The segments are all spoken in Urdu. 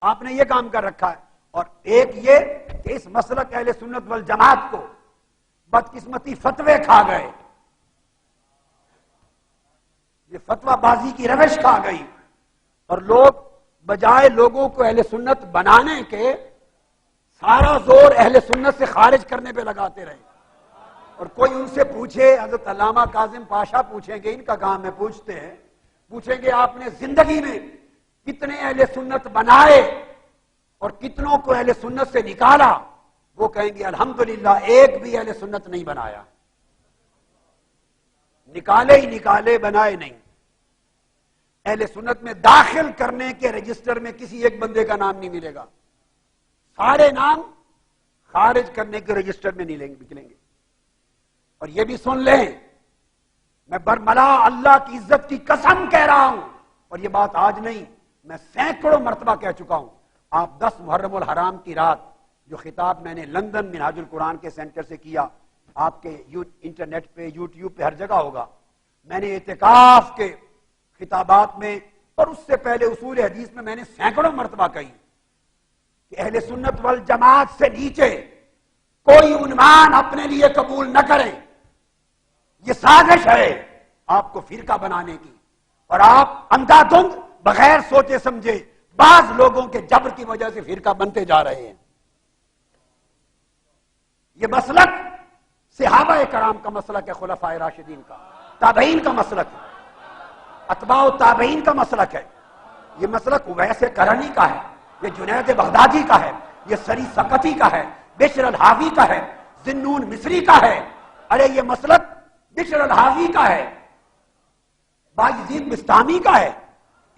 آپ نے یہ کام کر رکھا ہے. اور ایک یہ کہ اس مسلک اہل سنت والجماعت کو بدقسمتی فتوے کھا گئے، یہ فتوہ بازی کی روش کھا گئی، اور لوگ بجائے لوگوں کو اہل سنت بنانے کے سارا زور اہل سنت سے خارج کرنے پہ لگاتے رہے. اور کوئی ان سے پوچھے، حضرت علامہ کاظم پاشا پوچھیں گے، ان کا کام ہے پوچھتے ہیں، پوچھیں گے آپ نے زندگی میں کتنے اہل سنت بنائے اور کتنوں کو اہل سنت سے نکالا؟ وہ کہیں گے الحمدللہ ایک بھی اہل سنت نہیں بنایا. نکالے ہی نکالے، بنائے نہیں. اہل سنت میں داخل کرنے کے رجسٹر میں کسی ایک بندے کا نام نہیں ملے گا، سارے نام خارج کرنے کے رجسٹر میں نہیں نکلیں گے. اور یہ بھی سن لیں، میں برملا اللہ کی عزت کی قسم کہہ رہا ہوں، اور یہ بات آج نہیں، میں سینکڑوں مرتبہ کہہ چکا ہوں. آپ 10 محرم الحرام کی رات جو خطاب میں نے لندن منہاج القرآن کے سینٹر سے کیا، آپ کے انٹرنیٹ پہ یوٹیوب پہ ہر جگہ ہوگا. میں نے اعتکاف کے خطابات میں اور اس سے پہلے اصول حدیث میں نے سینکڑوں مرتبہ کہی کہ اہل سنت والجماعت سے نیچے کوئی عنوان اپنے لیے قبول نہ کریں. یہ سازش ہے آپ کو فرقہ بنانے کی، اور آپ اندھا دھند بغیر سوچے سمجھے بعض لوگوں کے جبر کی وجہ سے فرقہ بنتے جا رہے ہیں. یہ مسلک صحابہ کرام کا مسلک ہے، خلفائے راشدین کا، تابعین کا مسلک ہے، اتباع تابعین کا مسلک ہے. یہ مسلک اویس کرنی کا ہے، یہ جنید بغدادی کا ہے، یہ سری سقطی کا ہے، بشر الحاوی کا ہے، ذنون مصری کا ہے. ارے یہ مسلک بشر الحاوی کا ہے، بایزید بستامی کا ہے،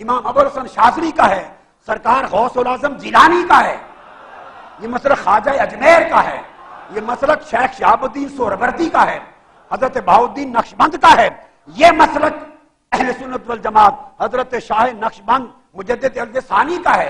امام ابوالحسن شاذلی کا ہے، سرکار غوث العظم جیلانی کا ہے. یہ مسلک خواجہ اجمیر کا ہے، یہ مسلک شیخ شہاب الدین سہروردی کا ہے، حضرت بہاؤالدین نقشبند کا ہے. یہ مسلک اہل سنت والجماعت حضرت شاہ نقشبند مجدد الد ثانی کا ہے.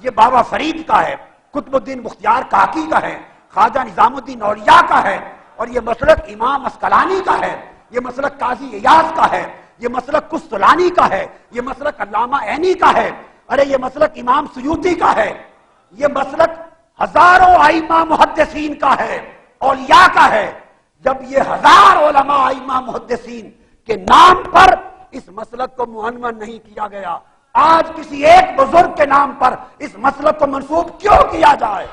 یہ بابا فرید کا ہے، قطب الدین مختیار کاکی کا ہے، خواجہ نظام الدین اولیاء کا ہے. اور یہ مسلک امام اسقلانی کا ہے، یہ مسلک قاضی ایاز کا ہے، یہ مسلک قسطلانی کا ہے، یہ مسلک علامہ عینی کا ہے. ارے یہ مسلک امام سیوطی کا ہے. یہ مسلک ہزاروں ائمہ محدثین کا ہے، اولیاء کا ہے. جب یہ 1000 علماء ائمہ محدثین کے نام پر اس مسلک کو معنون نہیں کیا گیا، آج کسی ایک بزرگ کے نام پر اس مسلک کو منسوب کیوں کیا جائے؟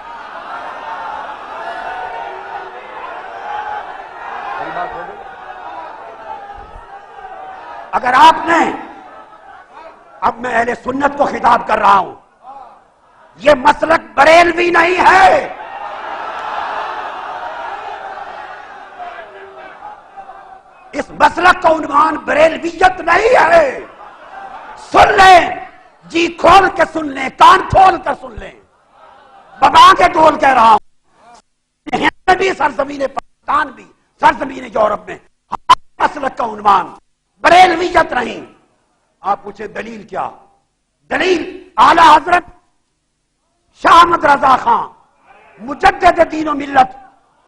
اگر آپ نے، اب میں اہل سنت کو خطاب کر رہا ہوں، یہ مسلک بریلوی نہیں ہے. اس مسلک کا عنوان بریلویت نہیں ہے. سن لیں، جی کھول کے سن لیں، کان کھول کر سن لیں، ببا کے ڈول کہہ رہا ہوں. ہند بھی، سرزمین پاکستان بھی، سرزمین یورپ میں مسلک کا عنوان بریلویت نہیں. آپ پوچھیں دلیل کیا؟ دلیل اعلی حضرت شاہ احمد رضا خان مجدد دین و ملت،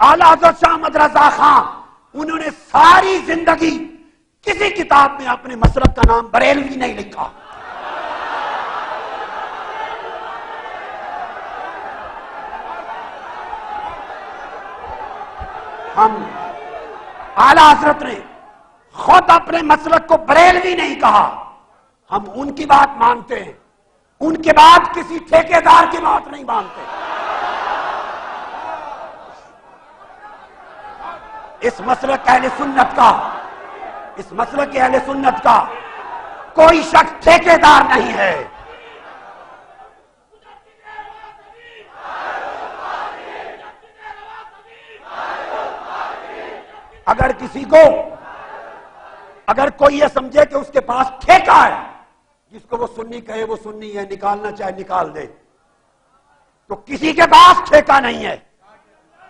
اعلی حضرت شاہ احمد رضا خان، انہوں نے ساری زندگی کسی کتاب میں اپنے مسلک کا نام بریلوی نہیں لکھا. ہم اعلی حضرت نے خود اپنے مسلک کو بریلوی نہیں کہا. ہم ان کی بات مانتے ہیں، ان کے بعد کسی ٹھیکیدار کی بات نہیں مانتے. اس مسلک اہل سنت کا، اس مسلک اہل سنت کا کوئی شخص ٹھیکیدار نہیں ہے. اگر کسی کو، اگر کوئی یہ سمجھے کہ اس کے پاس ٹھیکہ ہے، جس کو وہ سنی کہے وہ سنی ہے، نکالنا چاہے نکال دے، تو کسی کے پاس ٹھیکہ نہیں ہے.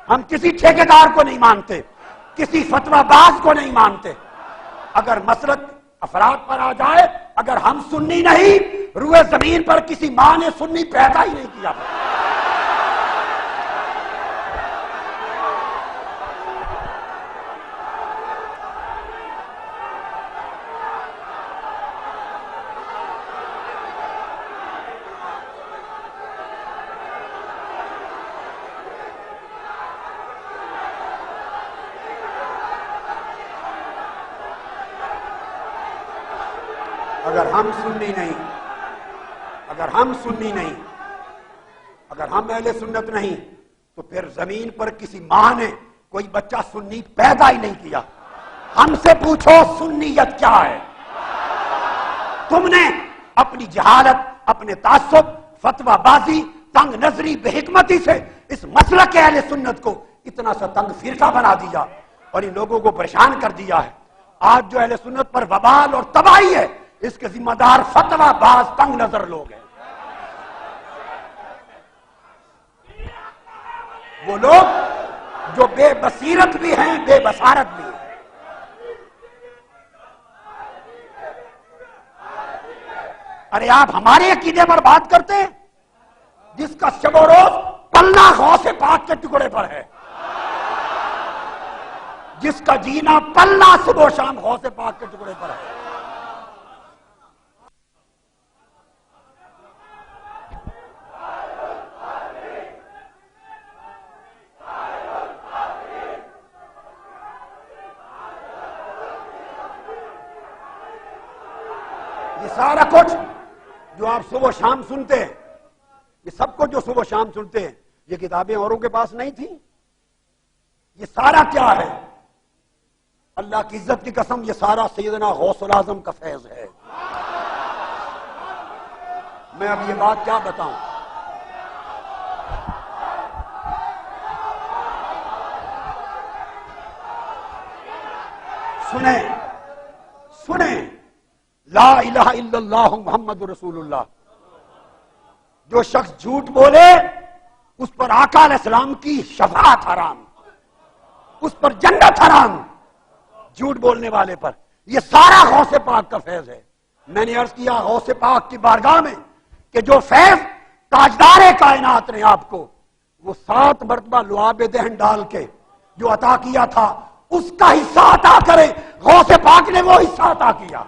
ہم کسی ٹھیکیدار کو نہیں مانتے، کسی فتویٰ باز کو نہیں مانتے. اگر مسلک افراد پر آ جائے، اگر ہم سنی نہیں، روئے زمین پر کسی ماں نے سنی پیدا ہی نہیں کیا. اگر ہم سنی نہیں، اگر ہم سنی نہیں، اگر ہم اہل سنت نہیں، تو پھر زمین پر کسی ماں نے کوئی بچہ سنی پیدا ہی نہیں کیا۔ ہم سے پوچھو سنیت کیا ہے؟ تم نے اپنی جہالت، اپنے تعصب، فتوی بازی، تنگ نظری، بے حکمتی سے اس مسلک اہل سنت کو اتنا سا تنگ فرقہ بنا دیا اور ان لوگوں کو پریشان کر دیا ہے۔ آج جو اہل سنت پر وبال اور تباہی ہے، اس کے ذمہ دار فتوی باز تنگ نظر لوگ ہیں۔ وہ لوگ جو بے بصیرت بھی ہیں، بے بصارت بھی ہیں۔ ارے آپ ہمارے عقیدے پر بات کرتے ہیں جس کا شب و روز پلنا غوث پاک کے ٹکڑے پر ہے، جس کا جینا پلنا صبح و شام غوث پاک کے ٹکڑے پر ہے۔ یہ سارا کچھ جو آپ صبح و شام سنتے ہیں، یہ سب کچھ جو صبح و شام سنتے ہیں، یہ کتابیں اوروں کے پاس نہیں تھیں؟ یہ سارا کیا ہے؟ اللہ کی عزت کی قسم، یہ سارا سیدنا غوث العظم کا فیض ہے۔ میں اب یہ بات کیا بتاؤں؟ سنیں سنیں، لا الہ الا اللہ محمد رسول اللہ۔ جو شخص جھوٹ بولے اس پر آقا علیہ السلام کی شفاعت حرام، اس پر جنت حرام، جھوٹ بولنے والے پر۔ یہ سارا غوث پاک کا فیض ہے۔ میں نے عرض کیا غوث پاک کی بارگاہ میں کہ جو فیض تاجدار کائنات نے آپ کو وہ 7 مرتبہ لعاب دہن ڈال کے جو عطا کیا تھا، اس کا حصہ عطا کرے۔ غوث پاک نے وہ حصہ عطا کیا۔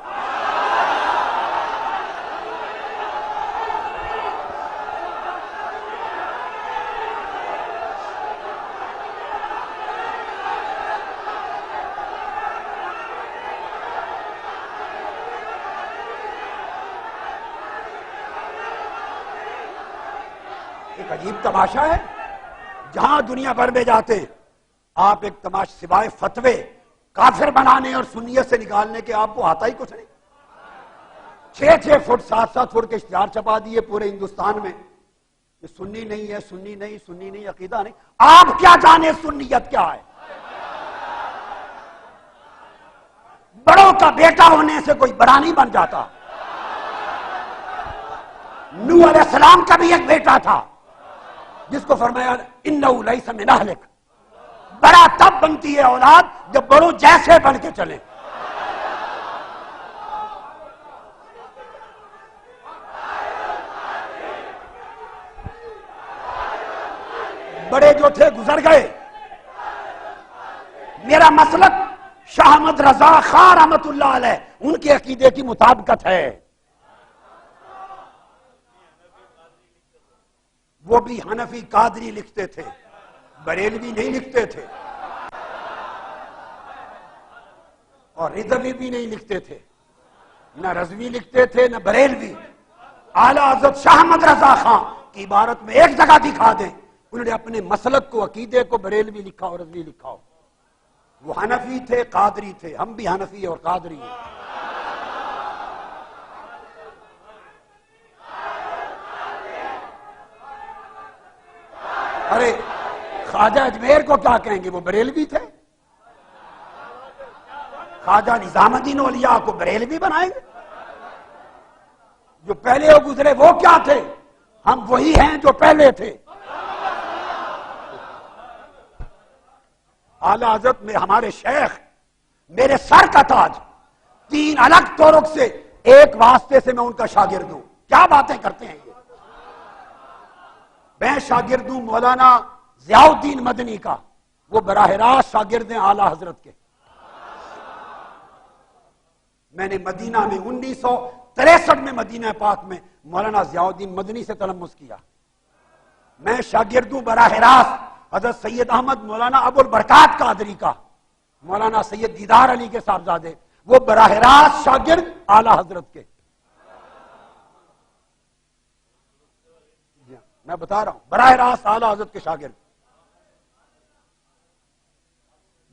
ایک عجیب تماشا ہے، جہاں دنیا بھر میں جاتے آپ ایک تماشا سوائے فتوے کافر بنانے اور سنیت سے نکالنے کے آپ کو آتا ہی کچھ نہیں۔ 6 فٹ 7 فٹ کے اشتہار چھپا دیے پورے ہندوستان میں کہ سنی نہیں ہے، سنی نہیں، سنی نہیں، عقیدہ نہیں۔ آپ کیا جانے سنیت کیا ہے؟ بڑوں کا بیٹا ہونے سے کوئی بڑا نہیں بن جاتا۔ نوح علیہ السلام کا بھی ایک بیٹا تھا جس کو فرمایا انہ لیس من اہلک۔ بڑا تب بنتی ہے اولاد جب بڑوں جیسے بن کے چلے۔ بڑے جو تھے گزر گئے۔ میرا مسلک شاہ احمد رضا خان رحمت اللہ علیہ ان کے عقیدے کی مطابقت ہے۔ وہ بھی حنفی قادری لکھتے تھے، بریلوی نہیں لکھتے تھے، اور رضوی بھی نہیں لکھتے تھے، نہ رضوی لکھتے تھے نہ بریلوی۔ اعلیٰ حضرت شاہ احمد رضا خان کی عبارت میں ایک جگہ دکھا دیں انہوں نے اپنے مسلک کو، عقیدے کو بریلوی لکھا اور رضوی لکھا ہو۔ وہ حنفی تھے، قادری تھے، ہم بھی حنفی اور قادری ہیں۔ ارے خواجہ اجمیر کو کیا کہیں گے؟ وہ بریلوی تھے۔ خواجہ نظام الدین اولیاء کو بریلوی بنائیں گے؟ جو پہلے وہ گزرے وہ کیا تھے؟ ہم وہی ہیں جو پہلے تھے۔ اعلی حضرت میں ہمارے شیخ میرے سر کا تاج، 3 الگ طرق سے ایک واسطے سے میں ان کا شاگرد ہوں۔ کیا باتیں کرتے ہیں یہ؟ میں شاگرد ہوں مولانا ضیاء الدین مدنی کا، وہ براہ راست شاگرد ہیں اعلی حضرت کے۔ میں نے مدینہ میں 1963 میں مدینہ پاک میں مولانا ضیاء الدین مدنی سے تلمس کیا۔ میں شاگرد ہوں براہ راست حضرت سید احمد مولانا ابو البرکات قادری کا، مولانا سید دیدار علی کے صاحبزادے، وہ براہ راست شاگرد اعلی حضرت کے۔ میں بتا رہا ہوں براہ راست اعلی حضرت کے شاگرد.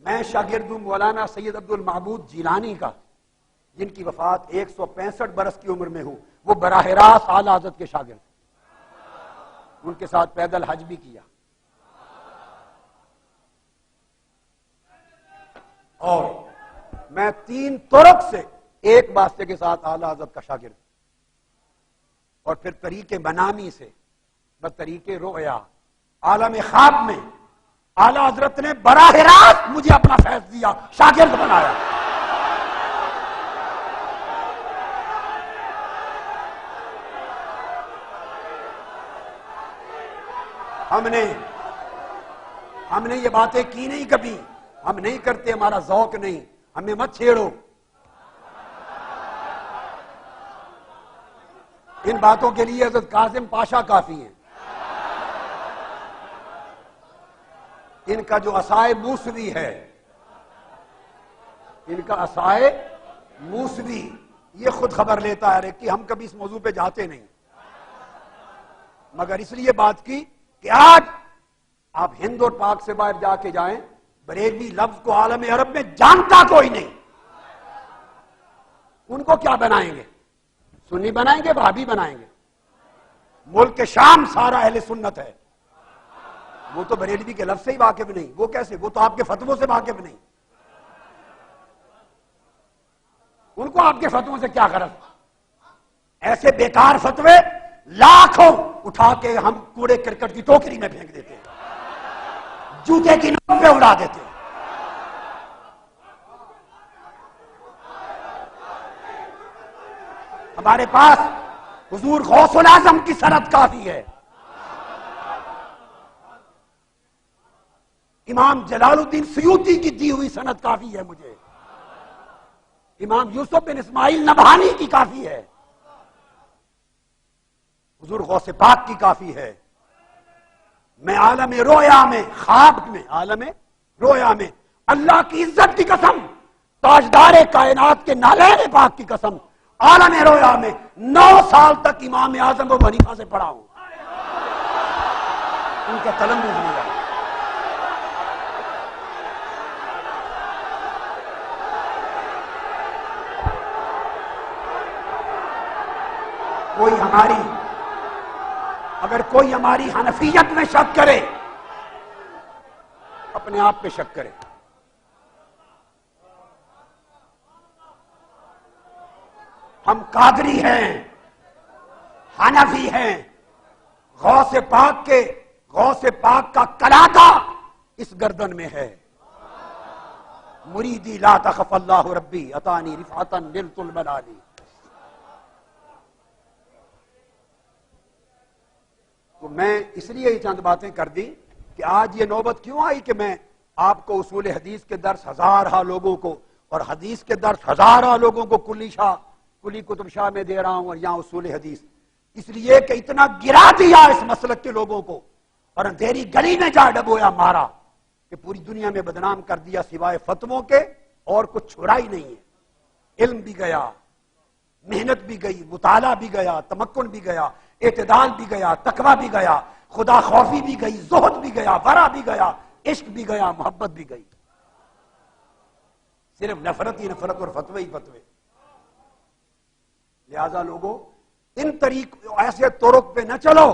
میں شاگرد ہوں مولانا سید عبد المعبود جیلانی کا، جن کی وفات 165 برس کی عمر میں ہوں. وہ براہ راست اعلی حضرت کے شاگرد، ان کے ساتھ پیدل حج بھی کیا. اور میں 3 طرق سے ایک واسطے کے ساتھ اعلی حضرت کا شاگرد، اور پھر طریق منامی سے بطریق رؤیا عالم خواب میں اعلی حضرت نے براہ راست مجھے اپنا فیض دیا، شاگرد بنایا. ہم نے یہ باتیں کی نہیں کبھی، ہم نہیں کرتے، ہمارا ذوق نہیں، ہمیں مت چھیڑو. ان باتوں کے لیے حضرت کاظم پاشا کافی ہیں. ان کا جو عصائے موسوی ہے، ان کا عصائے موسوی، یہ خود خبر لیتا ہے کہ ہم کبھی اس موضوع پہ جاتے نہیں، مگر اس لیے بات کی کہ آج آپ ہند اور پاک سے باہر جا کے جائیں، بریلوی لفظ کو عالم عرب میں جانتا کوئی نہیں. ان کو کیا بنائیں گے؟ سنی بنائیں گے، وہابی بنائیں گے؟ ملک شام سارا اہل سنت ہے، وہ تو بریلوی کے لفظ سے ہی واقف نہیں. وہ کیسے؟ وہ تو آپ کے فتووں سے واقف نہیں. ان کو آپ کے فتووں سے کیا غرض؟ ایسے بیکار فتوے لاکھوں اٹھا کے ہم کوڑے کرکٹ کی ٹوکری میں پھینک دیتے ہیں، جوتے کی نوک پہ اڑا دیتے ہیں. ہمارے پاس حضور غوث الاعظم کی سند کافی ہے، امام جلال الدین سیوطی کی دی ہوئی سند کافی ہے، مجھے امام یوسف بن اسماعیل نبہانی کی کافی ہے، حضور غوث پاک کی کافی ہے. میں عالم رویا میں، خواب میں، عالم رویا میں اللہ کی عزت کی قسم، تاجدار کائنات کے نالین پاک کی قسم، عالم رویا میں 9 سال تک امام اعظم ابو حنیفہ سے پڑھا ہوں. ان کا تلمذ لیا. اگر کوئی ہماری حنفیت میں شک کرے، اپنے آپ پہ شک کرے. ہم قادری ہیں، حنفی ہیں. غوث پاک کا کلاکا اس گردن میں ہے. مریدی لا تخف اللہ ربی اتانی رفعتا نلت الملالی. تو میں اس لیے یہ چند باتیں کر دی کہ آج یہ نوبت کیوں آئی کہ میں آپ کو اصول حدیث کے درس ہزارہ لوگوں کو اور حدیث کے درس ہزارہ لوگوں کو کلی کتب شاہ میں دے رہا ہوں، اور یہاں اصول حدیث، اس لیے کہ اتنا گرا دیا اس مسلک کے لوگوں کو اور اندھیری گلی میں جا ڈبویا مارا کہ پوری دنیا میں بدنام کر دیا، سوائے فتووں کے اور کچھ چھوڑا ہی نہیں ہے. علم بھی گیا، محنت بھی گئی، مطالعہ بھی گیا، تمکن بھی گیا، اعتدال بھی گیا، تقویٰ بھی گیا، خدا خوفی بھی گئی، زہد بھی گیا، ورع بھی گیا، عشق بھی گیا، محبت بھی گئی. صرف نفرت ہی نفرت اور فتوے ہی فتوے. لہذا لوگوں ان طریق ایسے طرق پہ نہ چلو